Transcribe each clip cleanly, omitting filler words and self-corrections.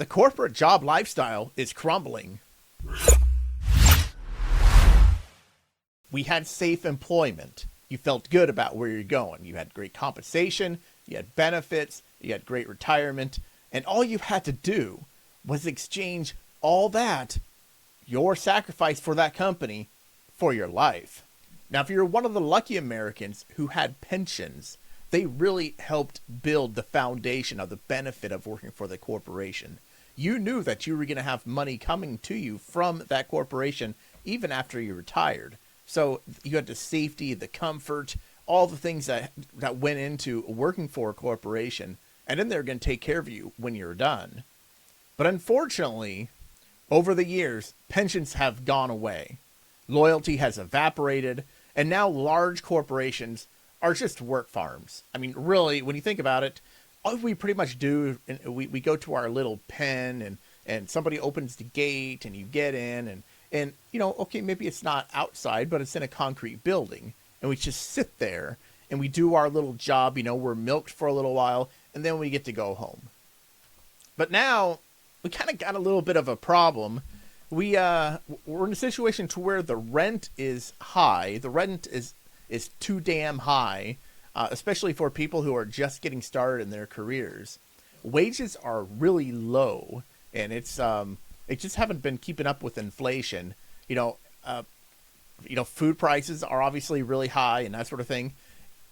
The corporate job lifestyle is crumbling. We had safe employment. You felt good about where you're going. You had great compensation, you had benefits, you had great retirement, and all you had to do was exchange all that, your sacrifice for that company, for your life. Now, if you're one of the lucky Americans who had pensions, they really helped build the foundation of the benefit of working for the corporation. You knew that you were going to have money coming to you from that corporation even after you retired. So you had the safety, the comfort, all the things that went into working for a corporation, and then they're going to take care of you when you're done. But unfortunately, over the years, pensions have gone away. Loyalty has evaporated, and now large corporations are just work farms. I mean, really, when you think about it, all we pretty much do, we go to our little pen and somebody opens the gate and you get in and you know, okay, maybe it's not outside, but it's in a concrete building. And we just sit there and we do our little job, you know, we're milked for a little while and then we get to go home. But now we kind of got a little bit of a problem. We're in a situation to where the rent is high. The rent is too damn high, especially for people who are just getting started in their careers. Wages are really low, and it's they just haven't been keeping up with inflation. You know, food prices are obviously really high and that sort of thing.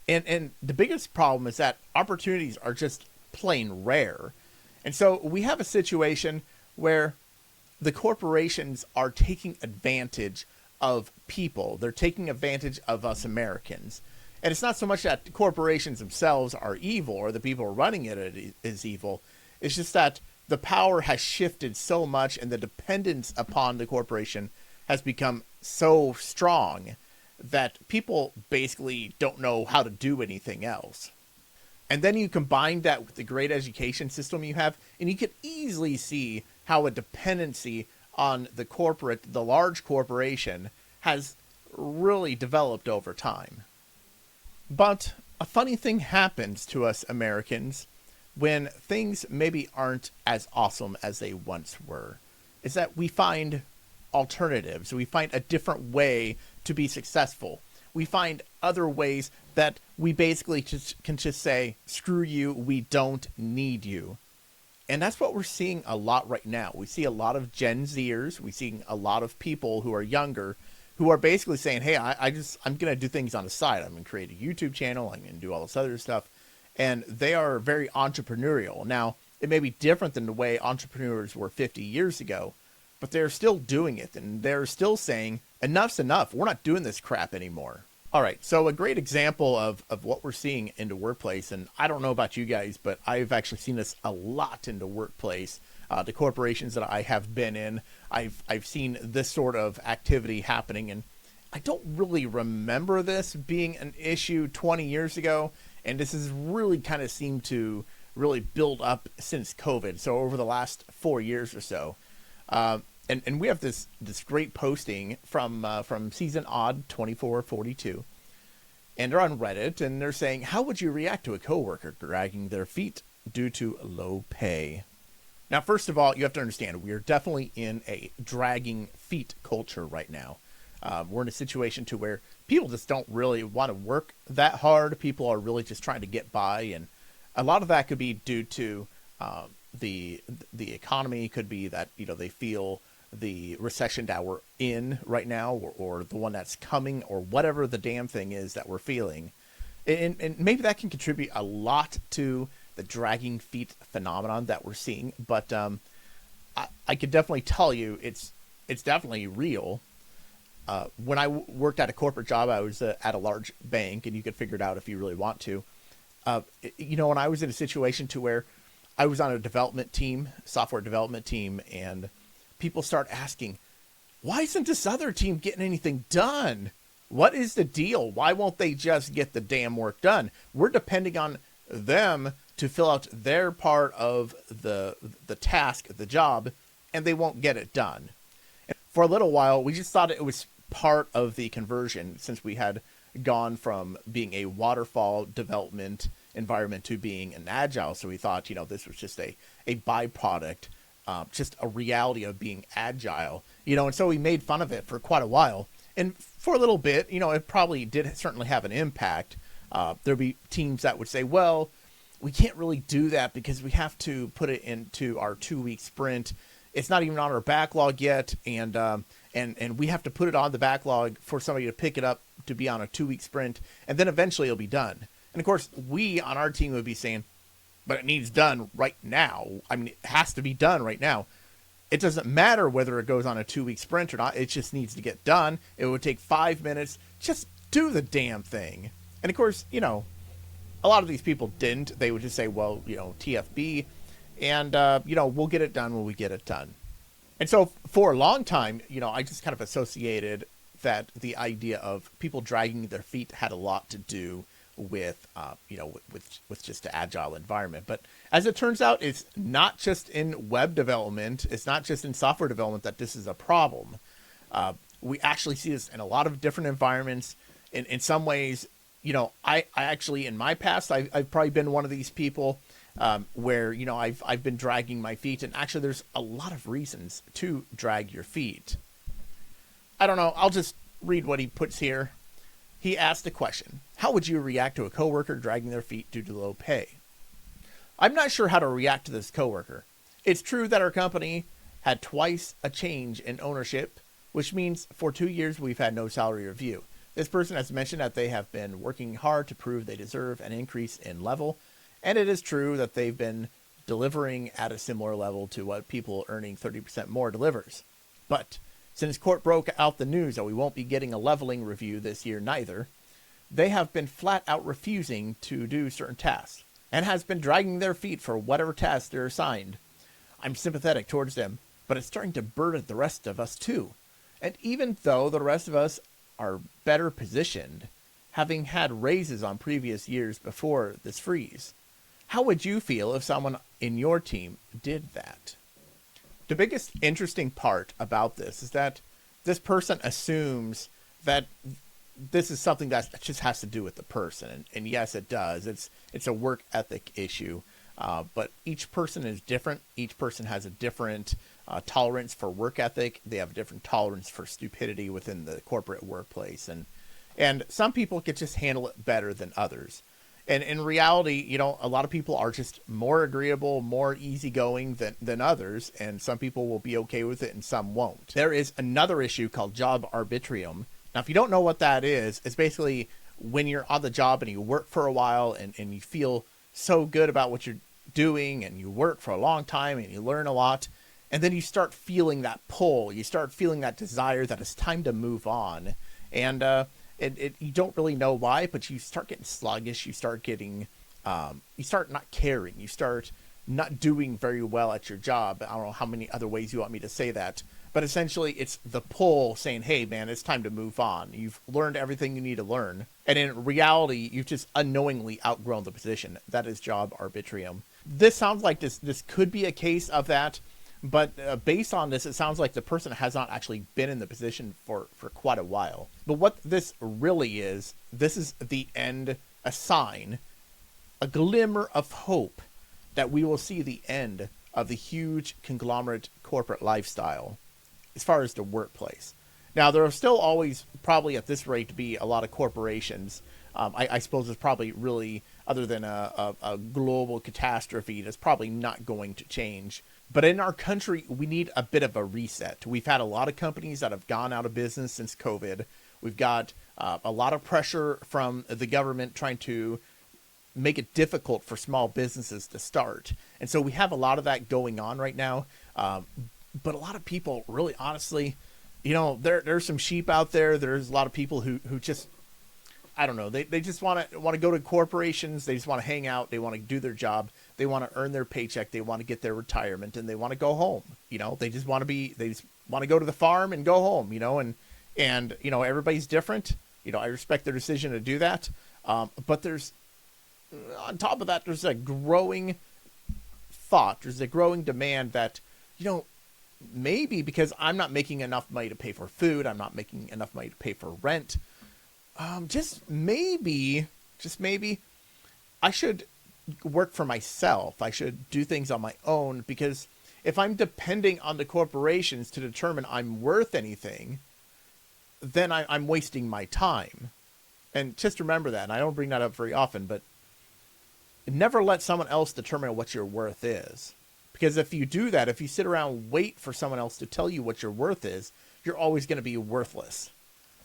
And the biggest problem is that opportunities are just plain rare. And so we have a situation where the corporations are taking advantage of people. They're taking advantage of us Americans. And it's not so much that corporations themselves are evil or the people running it is evil. It's just that the power has shifted so much and the dependence upon the corporation has become so strong that people basically don't know how to do anything else. And then you combine that with the great education system you have, and you can easily see how a dependency on the large corporation has really developed over time. But a funny thing happens to us Americans when things maybe aren't as awesome as they once were, is that we find alternatives. We find a different way to be successful. We find other ways that we basically can just say, screw you, we don't need you. And that's what we're seeing a lot right now. We see a lot of Gen Zers. We're seeing a lot of people who are younger who are basically saying, hey, I'm going to do things on the side. I'm going to create a YouTube channel. I'm going to do all this other stuff. And they are very entrepreneurial. Now, it may be different than the way entrepreneurs were 50 years ago, but they're still doing it. And they're still saying, enough's enough. We're not doing this crap anymore. All right, so a great example of what we're seeing in the workplace, and I don't know about you guys, but I've actually seen this a lot in the workplace. The corporations that I have been in, I've seen this sort of activity happening, and I don't really remember this being an issue 20 years ago, and this has really kind of seemed to really build up since COVID, so over the last 4 years or so. And we have this great posting from Season Odd 2442, and they're on Reddit, and they're saying, how would you react to a coworker dragging their feet due to low pay? Now, first of all, you have to understand, we are definitely in a dragging feet culture right now. We're in a situation to where people just don't really want to work that hard. People are really just trying to get by, and a lot of that could be due to the economy. Could be that, you know, they feel the recession that we're in right now, or the one that's coming, or whatever the damn thing is that we're feeling. And maybe that can contribute a lot to the dragging feet phenomenon that we're seeing. But I could definitely tell you it's definitely real. When I worked at a corporate job, I was at a large bank, and you could figure it out if you really want to. You know, when I was in a situation to where I was on a development team, software development team, and people start asking, why isn't this other team getting anything done? What is the deal? Why won't they just get the damn work done? We're depending on them to fill out their part of the task, the job, and they won't get it done. And for a little while, we just thought it was part of the conversion, since we had gone from being a waterfall development environment to being an agile. So we thought, you know, this was just a byproduct just a reality of being agile, and so we made fun of it for quite a while. And for a little bit, it probably did certainly have an impact. There'll be teams that would say, well, we can't really do that because we have to put it into our 2-week sprint. It's not even on our backlog yet. And we have to put it on the backlog for somebody to pick it up to be on a 2-week sprint. And then eventually it'll be done. And of course, we on our team would be saying, but it needs done right now. I mean, it has to be done right now. It doesn't matter whether it goes on a 2-week sprint or not. It just needs to get done. It would take 5 minutes. Just do the damn thing. And of course, a lot of these people didn't. They would just say, well, TFB, and, we'll get it done when we get it done. And so for a long time, I just kind of associated that the idea of people dragging their feet had a lot to do with just the agile environment. But as it turns out, it's not just in web development. It's not just in software development that this is a problem. We actually see this in a lot of different environments. In some ways, I actually, in my past, I've probably been one of these people where, I've been dragging my feet. And actually, there's a lot of reasons to drag your feet. I don't know. I'll just read what he puts here. He asked a question. How would you react to a coworker dragging their feet due to low pay? I'm not sure how to react to this coworker. It's true that our company had twice a change in ownership, which means for 2 years we've had no salary review. This person has mentioned that they have been working hard to prove they deserve an increase in level, and it is true that they've been delivering at a similar level to what people earning 30% more delivers. But since court broke out the news that we won't be getting a leveling review this year neither, they have been flat out refusing to do certain tasks and has been dragging their feet for whatever tasks they're assigned. I'm sympathetic towards them, but it's starting to burden the rest of us too. And even though the rest of us are better positioned, having had raises on previous years before this freeze, how would you feel if someone in your team did that? The biggest interesting part about this is that this person assumes that this is something that just has to do with the person. And yes, it does. It's a work ethic issue. But each person is different. Each person has a different tolerance for work ethic. They have a different tolerance for stupidity within the corporate workplace. And some people can just handle it better than others. And in reality, a lot of people are just more agreeable, more easygoing than others. And some people will be okay with it and some won't. There is another issue called job arbitrium. Now, if you don't know what that is, it's basically when you're on the job and you work for a while and you feel so good about what you're doing and you work for a long time and you learn a lot. And then you start feeling that pull. You start feeling that desire that it's time to move on. And you don't really know why, but you start getting sluggish. You start getting, you start not caring. You start not doing very well at your job. I don't know how many other ways you want me to say that. But essentially, it's the pull saying, hey, man, it's time to move on. You've learned everything you need to learn. And in reality, you've just unknowingly outgrown the position. That is job arbitrium. This sounds like this could be a case of that. But based on this, it sounds like the person has not actually been in the position for quite a while. But what this really is, this is the end, a sign, a glimmer of hope that we will see the end of the huge conglomerate corporate lifestyle as far as the workplace. Now, there will still always probably at this rate be a lot of corporations. I suppose it's probably really, other than a global catastrophe, that's probably not going to change. But in our country, we need a bit of a reset. We've had a lot of companies that have gone out of business since COVID. We've got a lot of pressure from the government trying to make it difficult for small businesses to start. And so we have a lot of that going on right now. But a lot of people, really honestly, there's some sheep out there. There's a lot of people who just, I don't know, they just want to go to corporations. They just want to hang out. They want to do their job. They want to earn their paycheck. They want to get their retirement, and they want to go home. They just want to go to the farm and go home, and everybody's different. I respect their decision to do that. But there's, on top of that, there's a growing thought. There's a growing demand that, maybe because I'm not making enough money to pay for food, I'm not making enough money to pay for rent. Just maybe, I should work for myself. I should do things on my own, because if I'm depending on the corporations to determine I'm worth anything, then I'm wasting my time. And just remember that. And I don't bring that up very often, but never let someone else determine what your worth is. Because if you do that, if you sit around and wait for someone else to tell you what your worth is, you're always going to be worthless.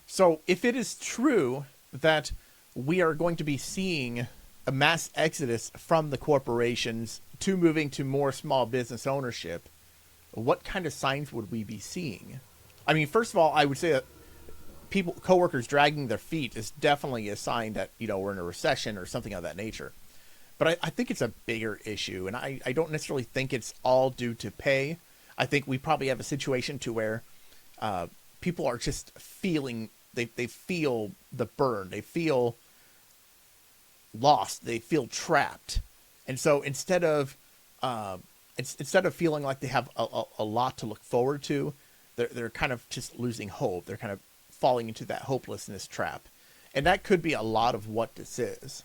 So if it is true that we are going to be seeing a mass exodus from the corporations to moving to more small business ownership, what kind of signs would we be seeing? I mean, first of all, I would say that coworkers dragging their feet is definitely a sign that, we're in a recession or something of that nature. But I think it's a bigger issue, and I don't necessarily think it's all due to pay. I think we probably have a situation to where people are just feeling, they feel the burn. They feel lost. They feel trapped. And so instead of feeling like they have a lot to look forward to, they're kind of just losing hope. They're kind of falling into that hopelessness trap. And that could be a lot of what this is.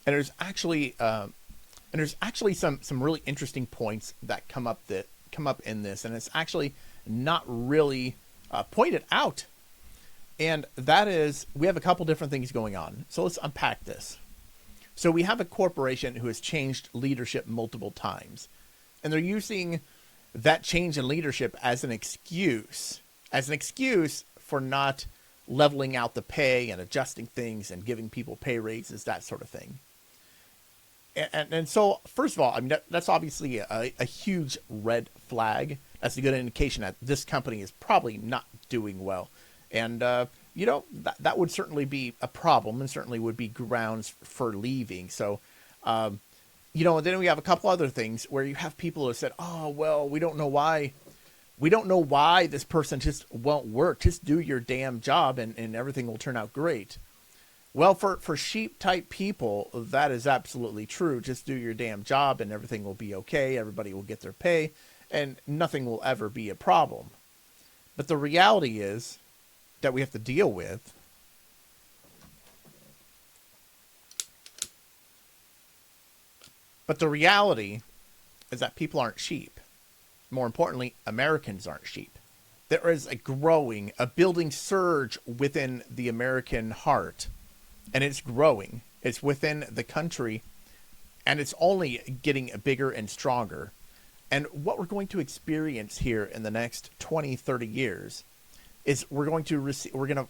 And there's actually some really interesting points that come up in this, and it's actually not really pointed out. And that is, we have a couple different things going on. So let's unpack this. So we have a corporation who has changed leadership multiple times, and they're using that change in leadership as an excuse for not leveling out the pay and adjusting things and giving people pay raises, that sort of thing. And so, first of all, I mean, that's obviously a huge red flag. That's a good indication that this company is probably not doing well. And, that would certainly be a problem and certainly would be grounds for leaving. So, and then we have a couple other things where you have people who said, oh, well, we don't know why this person just won't work. Just do your damn job and everything will turn out great. Well, for sheep type people, that is absolutely true. Just do your damn job and everything will be okay. Everybody will get their pay and nothing will ever be a problem. But the reality is that we have to deal with that people aren't sheep. More importantly, Americans aren't sheep. There is a building surge within the American heart. And it's growing. It's within the country, and it's only getting bigger and stronger. And what we're going to experience here in the next 20, 30 years is we're going to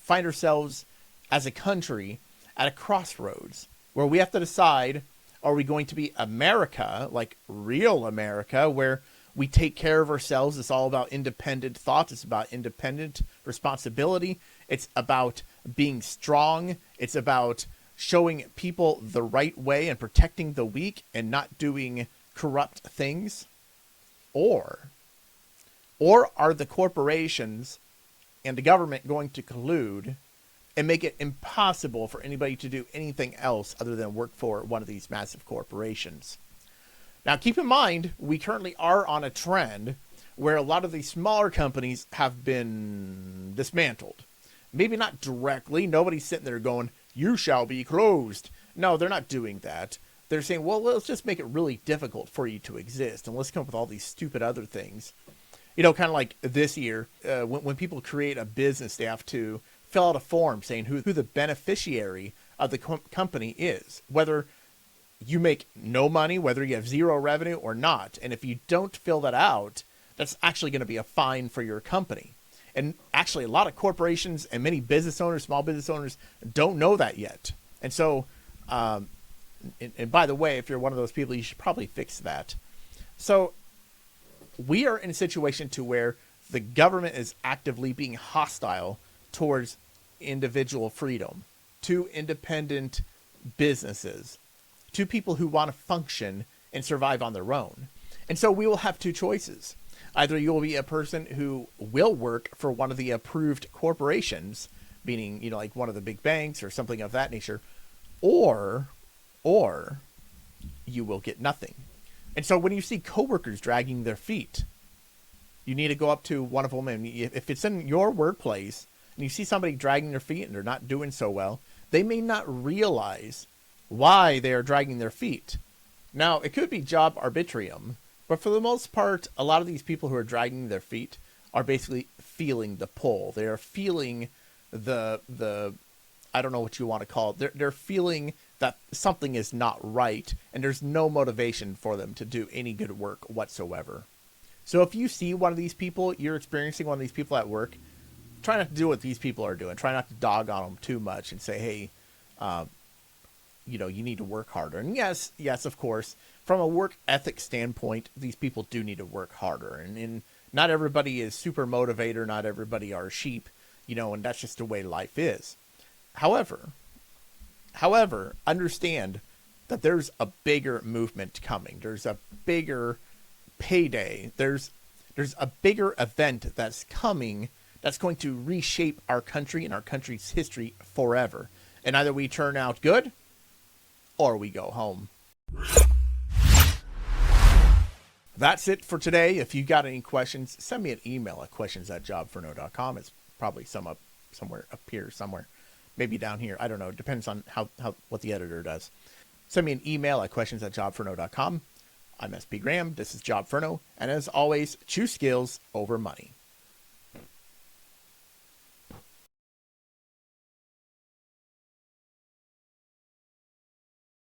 find ourselves as a country at a crossroads where we have to decide, are we going to be America, like real America, where we take care of ourselves? It's all about independent thoughts. It's about independent responsibility. It's about being strong. It's about showing people the right way and protecting the weak and not doing corrupt things. Or are the corporations and the government going to collude and make it impossible for anybody to do anything else other than work for one of these massive corporations? Now, keep in mind, we currently are on a trend where a lot of these smaller companies have been dismantled. Maybe not directly. Nobody's sitting there going, you shall be closed. No, they're not doing that. They're saying, well, let's just make it really difficult for you to exist. And let's come up with all these stupid other things. Kind of like this year, when people create a business, they have to fill out a form saying who the beneficiary of the company is. Whether you make no money, whether you have zero revenue or not. And if you don't fill that out, that's actually going to be a fine for your company. And actually, a lot of corporations and many business owners, small business owners, don't know that yet. And so, and by the way, if you're one of those people, you should probably fix that. So we are in a situation to where the government is actively being hostile towards individual freedom, to independent businesses, to people who want to function and survive on their own. And so we will have two choices. Either you will be a person who will work for one of the approved corporations, meaning, like one of the big banks or something of that nature, or you will get nothing. And so when you see coworkers dragging their feet, you need to go up to one of them. And if it's in your workplace and you see somebody dragging their feet and they're not doing so well, they may not realize why they are dragging their feet. Now, it could be job arbitrium, But for the most part, a lot of these people who are dragging their feet are basically feeling the pull. They are feeling the I don't know what you want to call it. They're feeling that something is not right, and there's no motivation for them to do any good work whatsoever. So if you see one of these people, you're experiencing one of these people at work, try not to do what these people are doing. Try not to dog on them too much and say, hey, you need to work harder. And yes, of course, from a work ethic standpoint, these people do need to work harder. And not everybody is super motivator. Not everybody are sheep, and that's just the way life is. However, understand that there's a bigger movement coming. There's a bigger payday. There's a bigger event that's coming that's going to reshape our country and our country's history forever. And either we turn out good or we go home. That's it for today. If you got any questions, send me an email at questions@jobferno.com. It's probably somewhere up here somewhere. Maybe down here. I don't know. It depends on how what the editor does. Send me an email at questions@jobferno.com. I'm SP Graham. This is Jobferno. And as always, choose skills over money.